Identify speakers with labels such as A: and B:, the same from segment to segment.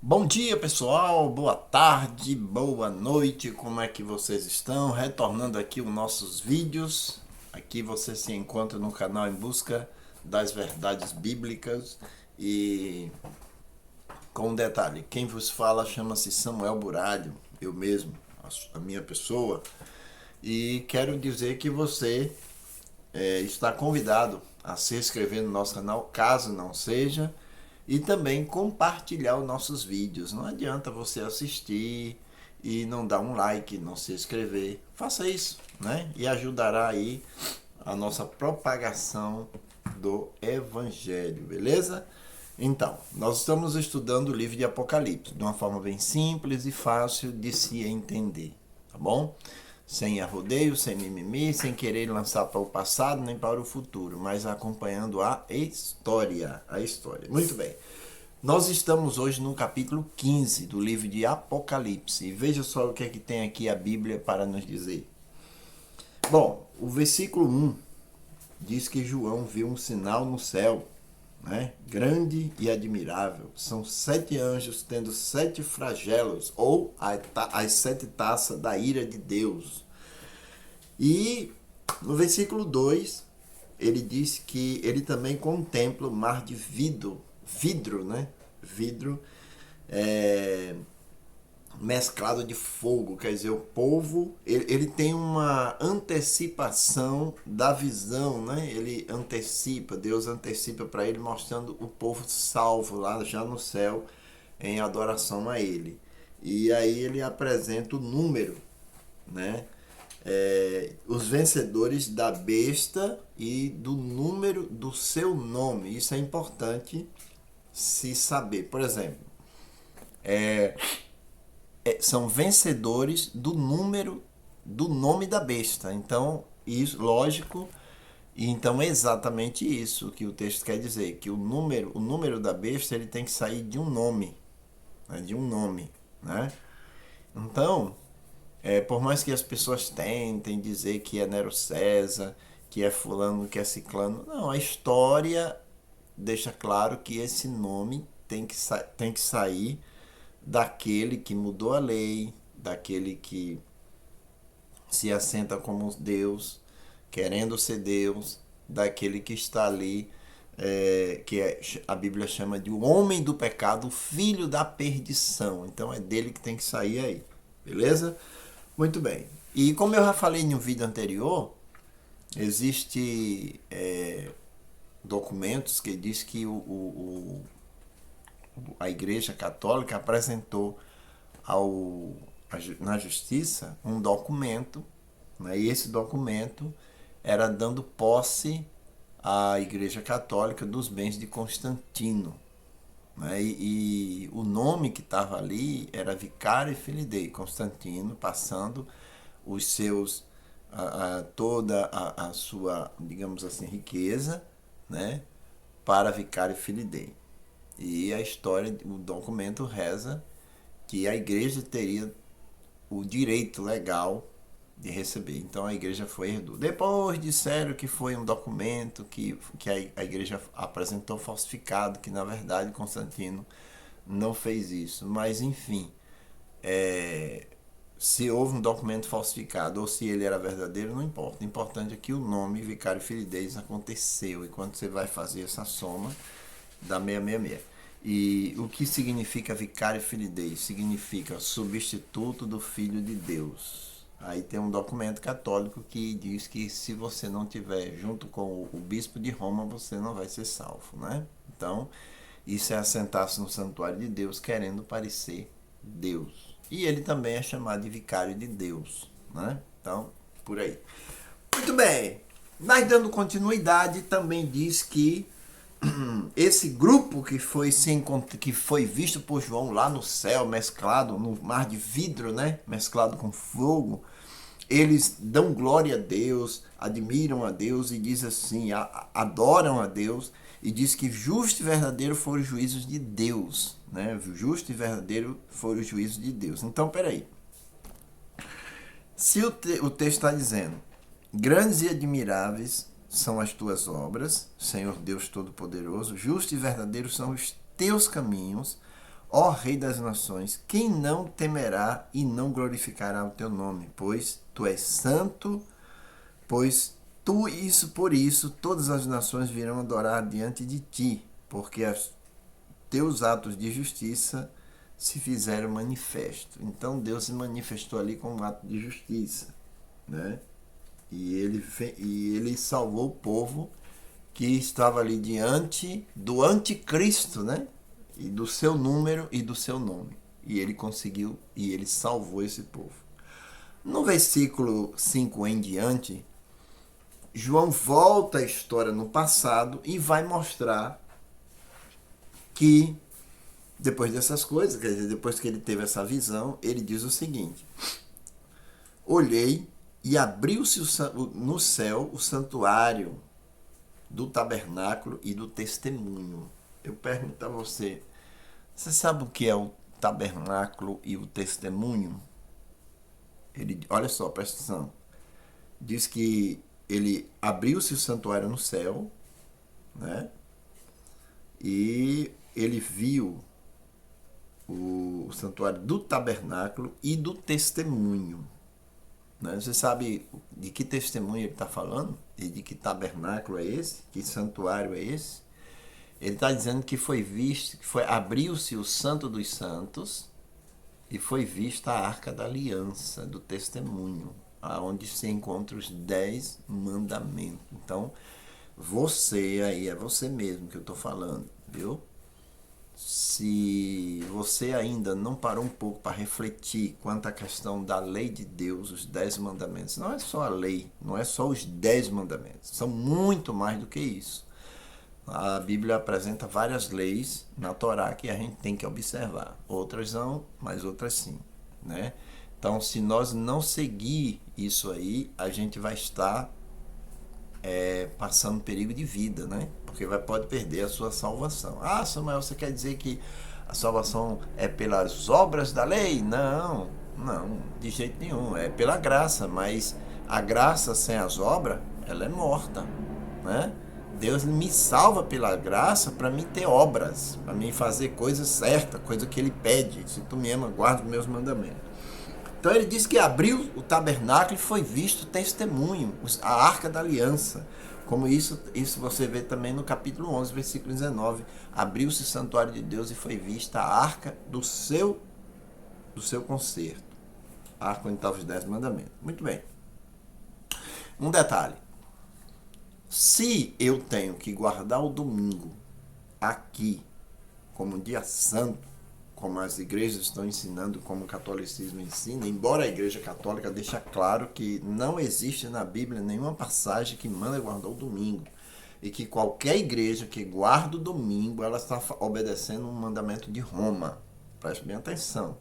A: Bom dia, pessoal. Boa tarde, boa noite. Como é que vocês estão? Retornando aqui os nossos vídeos. Aqui você se encontra no canal Em Busca das Verdades Bíblicas. E com um detalhe, quem vos fala chama-se Samuel Buralho, eu mesmo, a minha pessoa. E quero dizer que você está convidado a se inscrever no nosso canal, caso não seja, e também compartilhar os nossos vídeos. Não adianta você assistir e não dar um like, não se inscrever. Faça isso, né? E ajudará aí a nossa propagação do Evangelho, beleza? Então, nós estamos estudando o livro de Apocalipse de uma forma bem simples e fácil de se entender, tá bom? Sem arrodeio, sem mimimi, sem querer lançar para o passado nem para o futuro, mas acompanhando a história. A história. Muito bem. Nós estamos hoje no capítulo 15 do livro de Apocalipse. E veja só o que é que tem aqui a Bíblia para nos dizer. Bom, o versículo 1 diz que João viu um sinal no céu, né? Grande e admirável. São 7 anjos tendo 7 flagelos, ou as 7 taças da ira de Deus. E no versículo 2, ele diz que ele também contempla o mar de vidro, né? Vidro é, mesclado de fogo, quer dizer, o povo, ele tem uma antecipação da visão, né? Ele antecipa, Deus antecipa para ele, mostrando o povo salvo lá já no céu, em adoração a ele. E aí ele apresenta o número, né? Os vencedores da besta e do número do seu nome. Isso é importante se saber. Por exemplo, são vencedores do número do nome da besta. Então, isso, lógico, e então é exatamente isso que o texto quer dizer, que o número da besta ele tem que sair de um nome, né? De um nome, né? Então, por mais que as pessoas tentem dizer que é Nero César, que é fulano, que é ciclano, não, a história deixa claro que esse nome tem que sair daquele que mudou a lei, daquele que se assenta como Deus, querendo ser Deus, daquele que está ali, a Bíblia chama de o homem do pecado, o filho da perdição. Então é dele que tem que sair aí, beleza? Muito bem. E como eu já falei em um vídeo anterior, existe documentos que diz que a Igreja Católica apresentou ao, na justiça um documento, né? E esse documento era dando posse à Igreja Católica dos bens de Constantino. Né? E o nome que estava ali era Vicário Filidei, Constantino, passando os seus toda a sua, digamos assim, riqueza, né, para Vicário Filidei. E a história, o documento reza que a igreja teria o direito legal de receber. Então a igreja foi e herdou. Depois disseram que foi um documento que a igreja apresentou falsificado, que na verdade Constantino não fez isso. Mas enfim, se houve um documento falsificado ou se ele era verdadeiro, não importa. O importante é que o nome Vicário Filidez aconteceu. E quando você vai fazer essa soma, dá 666. E o que significa Vicário Filidez? Significa substituto do Filho de Deus. Aí tem um documento católico que diz que se você não tiver junto com o bispo de Roma, você não vai ser salvo, né? Então, isso é assentar-se no santuário de Deus querendo parecer Deus. E ele também é chamado de vicário de Deus, né? Então, por aí. Muito bem. Mas dando continuidade, também diz que esse grupo que foi visto por João lá no céu, mesclado no mar de vidro, né? Mesclado com fogo, eles dão glória a Deus, admiram a Deus e diz assim, adoram a Deus e diz que justo e verdadeiro foram os juízos de Deus, né? Justo e verdadeiro foram os juízos de Deus. Então, peraí. Se o texto está dizendo, grandes e admiráveis são as tuas obras, Senhor Deus Todo-Poderoso, justo e verdadeiro são os teus caminhos, ó Rei das nações, quem não temerá e não glorificará o teu nome? Pois tu és santo, pois tu, por isso, todas as nações virão adorar diante de ti, porque os teus atos de justiça se fizeram manifesto. Então Deus se manifestou ali com um ato de justiça, né? E ele salvou o povo que estava ali diante do anticristo, né? E do seu número e do seu nome. E ele conseguiu, e ele salvou esse povo. No versículo 5 em diante, João volta a história no passado e vai mostrar que, depois dessas coisas, quer dizer, depois que ele teve essa visão, ele diz o seguinte: olhei e abriu-se no céu o santuário do tabernáculo e do testemunho. Eu pergunto a você, você sabe o que é o tabernáculo e o testemunho? Olha só, presta atenção. Diz que ele abriu-se o santuário no céu, né? E ele viu o santuário do tabernáculo e do testemunho. Né? Você sabe de que testemunho ele está falando? E de que tabernáculo é esse? Que santuário é esse? Ele está dizendo que foi visto, abriu-se o Santo dos Santos e foi vista a Arca da Aliança, do testemunho, aonde se encontram os 10 mandamentos. Então, você aí, é você mesmo que eu estou falando, viu? Se você ainda não parou um pouco para refletir quanto à questão da lei de Deus, os 10 mandamentos, não é só a lei, não é só os 10 mandamentos, são muito mais do que isso. A Bíblia apresenta várias leis na Torá que a gente tem que observar. Outras não, mas outras sim, né? Então, se nós não seguir isso aí, a gente vai estar passando perigo de vida, né? Porque pode perder a sua salvação. Ah, Samuel, você quer dizer que a salvação é pelas obras da lei? Não, de jeito nenhum. É pela graça, mas a graça sem as obras, ela é morta, né? Deus me salva pela graça para mim ter obras, para mim fazer coisa certa, coisa que Ele pede. Se tu me ama, guarda os meus mandamentos. Então ele diz que abriu o tabernáculo e foi visto o testemunho, a Arca da Aliança. Como isso você vê também no capítulo 11, versículo 19. Abriu-se o santuário de Deus e foi vista a arca do seu concerto. A arca onde estavam os 10 mandamentos. Muito bem. Um detalhe. Se eu tenho que guardar o domingo aqui como um dia santo, como as igrejas estão ensinando, como o catolicismo ensina, embora a igreja católica deixe claro que não existe na Bíblia nenhuma passagem que manda guardar o domingo, e que qualquer igreja que guarda o domingo, ela está obedecendo um mandamento de Roma. Preste bem atenção.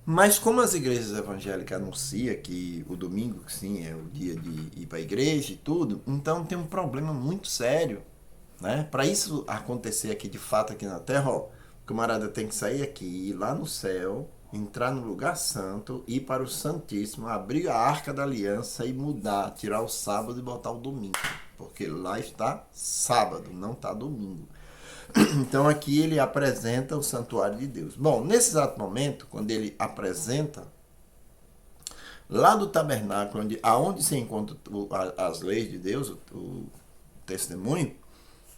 A: Mas como as igrejas evangélicas anunciam que o domingo, sim, é o dia de ir para a igreja e tudo, então tem um problema muito sério, né? Para isso acontecer aqui de fato aqui na Terra, ó, o camarada tem que sair aqui, ir lá no céu, entrar no lugar santo, ir para o Santíssimo, abrir a Arca da Aliança e mudar, tirar o sábado e botar o domingo. Porque lá está sábado, não está domingo. Então aqui ele apresenta o santuário de Deus. Bom, nesse exato momento, quando ele apresenta, lá do tabernáculo, aonde se encontra as leis de Deus, o testemunho,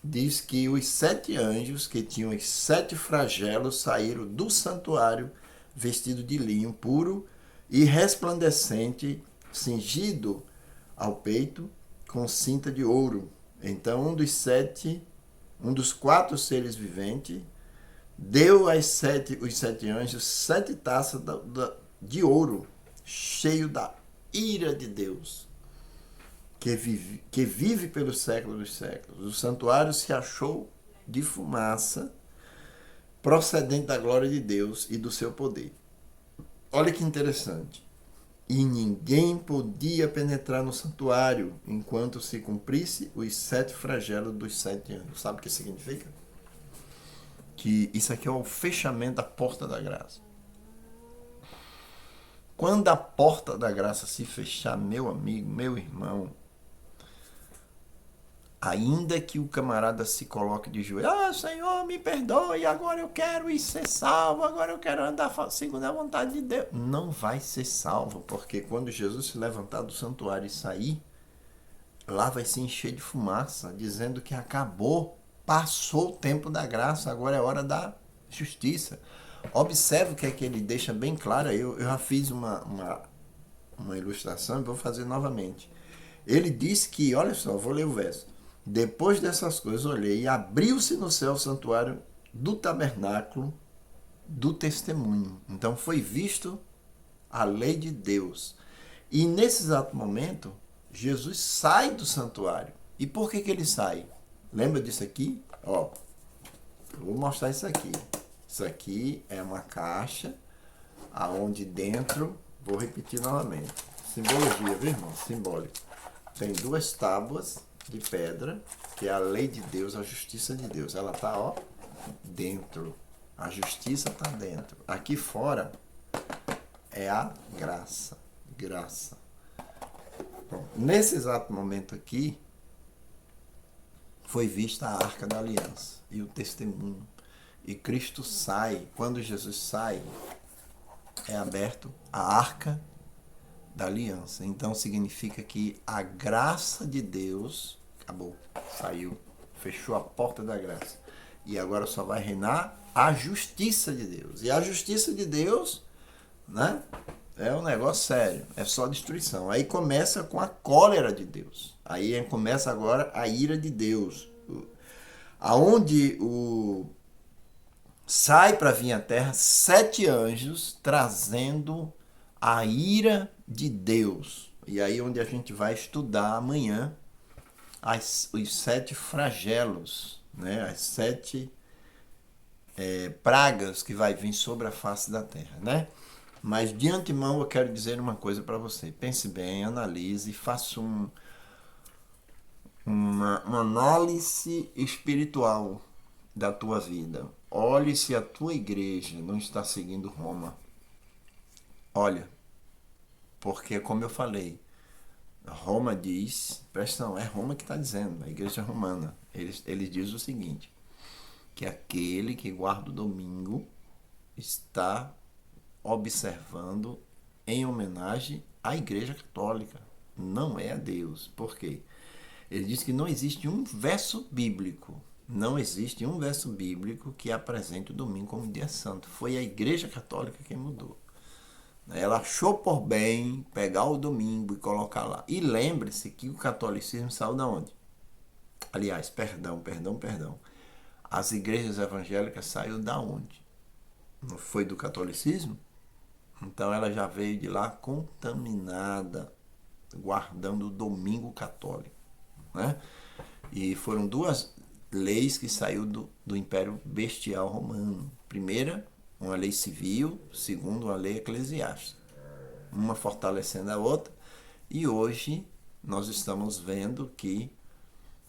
A: diz que os 7 anjos que tinham os 7 flagelos saíram do santuário vestido de linho puro e resplandecente, cingido ao peito com cinta de ouro. Então um dos 4 seres viventes deu os 7 anjos 7 taças de ouro, cheio da ira de Deus, que vive pelos séculos dos séculos. O santuário se achou de fumaça, procedente da glória de Deus e do seu poder. Olha que interessante. E ninguém podia penetrar no santuário enquanto se cumprisse os 7 flagelos dos 7 anos. Sabe o que significa? Que isso aqui é o fechamento da porta da graça. Quando a porta da graça se fechar, meu amigo, meu irmão, Ainda que o camarada se coloque de joelho, Senhor, me perdoe, agora eu quero ir ser salvo, agora eu quero andar segundo a vontade de Deus. Não vai ser salvo, porque quando Jesus se levantar do santuário e sair, lá vai se encher de fumaça, dizendo que acabou, passou o tempo da graça, agora é hora da justiça. Observe o que é que ele deixa bem claro, eu já fiz uma ilustração e vou fazer novamente. Ele diz que, olha só, vou ler o verso. Depois dessas coisas, olhei e abriu-se no céu o santuário do tabernáculo do testemunho. Então foi visto a lei de Deus. E nesse exato momento, Jesus sai do santuário. E por que ele sai? Lembra disso aqui? Ó, eu vou mostrar isso aqui. Isso aqui é uma caixa, aonde dentro, vou repetir novamente. Simbologia, viu, irmão? Simbólico. Tem duas tábuas de pedra, que é a lei de Deus, a justiça de Deus. Ela está, ó, dentro. A justiça está dentro. Aqui fora é a graça. Graça. Bom, nesse exato momento aqui, foi vista a arca da aliança e o testemunho. E Cristo sai. Quando Jesus sai, é aberto a arca da aliança. Então significa que a graça de Deus acabou, saiu, fechou a porta da graça. E agora só vai reinar a justiça de Deus. E a justiça de Deus, né, é um negócio sério, é só destruição. Aí começa com a cólera de Deus. Aí começa agora a ira de Deus. Aonde sai para vir à terra 7 anjos trazendo a ira de Deus. E aí onde a gente vai estudar amanhã os 7 flagelos, né? As 7 pragas que vai vir sobre a face da terra, né? Mas de antemão eu quero dizer uma coisa para você. Pense bem, analise, faça uma análise espiritual da tua vida. Olhe se a tua igreja não está seguindo Roma. Olha, porque como eu falei, Roma diz, presta atenção, é Roma que está dizendo, a igreja romana, eles dizem o seguinte, que aquele que guarda o domingo está observando em homenagem à igreja católica, não é a Deus. Por quê? Ele diz que não existe um verso bíblico, que apresente o domingo como dia santo. Foi a igreja católica quem mudou. Ela achou por bem pegar o domingo e colocar lá. E lembre-se que o catolicismo saiu de onde? Aliás, perdão. As igrejas evangélicas saíram da onde? Não foi do catolicismo? Então ela já veio de lá contaminada, guardando o domingo católico, né? E foram 2 leis que saíram do Império Bestial Romano. Primeira, uma lei civil, segundo, uma lei eclesiástica. Uma fortalecendo a outra. E hoje nós estamos vendo que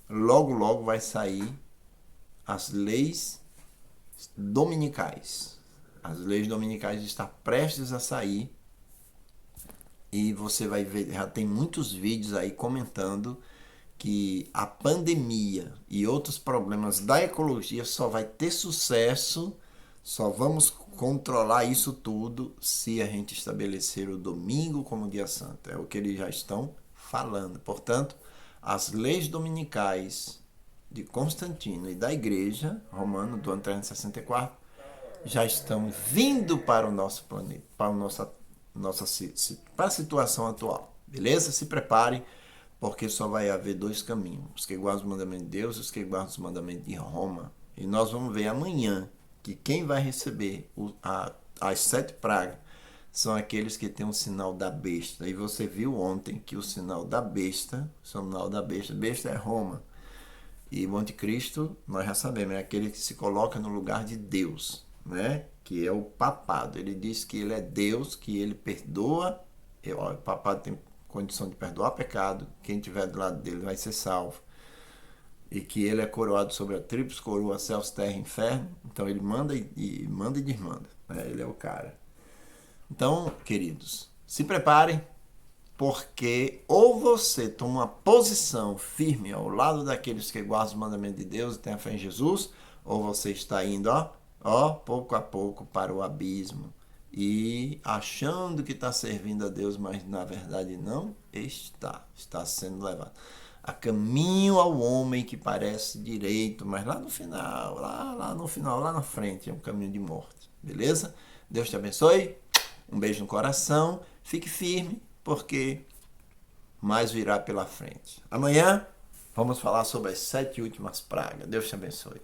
A: logo vai sair as leis dominicais. As leis dominicais estão prestes a sair. E você vai ver, já tem muitos vídeos aí comentando que a pandemia e outros problemas da ecologia só vai ter sucesso, só vamos controlar isso tudo se a gente estabelecer o domingo como dia santo. É o que eles já estão falando. Portanto, as leis dominicais de Constantino e da Igreja Romana do ano 364 já estão vindo para o nosso planeta, para a situação atual. Beleza? Se prepare, porque só vai haver 2 caminhos. Os que guardam os mandamentos de Deus e os que guardam os mandamentos de Roma. E nós vamos ver amanhã que quem vai receber as 7 pragas são aqueles que têm o sinal da besta. E você viu ontem que o sinal da besta é Roma. E o anticristo, nós já sabemos, é aquele que se coloca no lugar de Deus, né? Que é o papado. Ele diz que ele é Deus, que ele perdoa. O papado tem condição de perdoar pecado. Quem estiver do lado dele vai ser salvo. E que ele é coroado sobre a tríplice coroa, céus, terra e inferno. Então ele manda e desmanda, né? Ele é o cara. Então, queridos, se preparem. Porque ou você toma uma posição firme ao lado daqueles que guardam os mandamentos de Deus e têm a fé em Jesus, ou você está indo, pouco a pouco para o abismo e achando que está servindo a Deus, mas na verdade não está sendo levado a caminho ao homem que parece direito, mas lá no final, lá no final, lá na frente é um caminho de morte, beleza? Deus te abençoe, um beijo no coração, fique firme, porque mais virá pela frente. Amanhã vamos falar sobre as 7 últimas pragas. Deus te abençoe.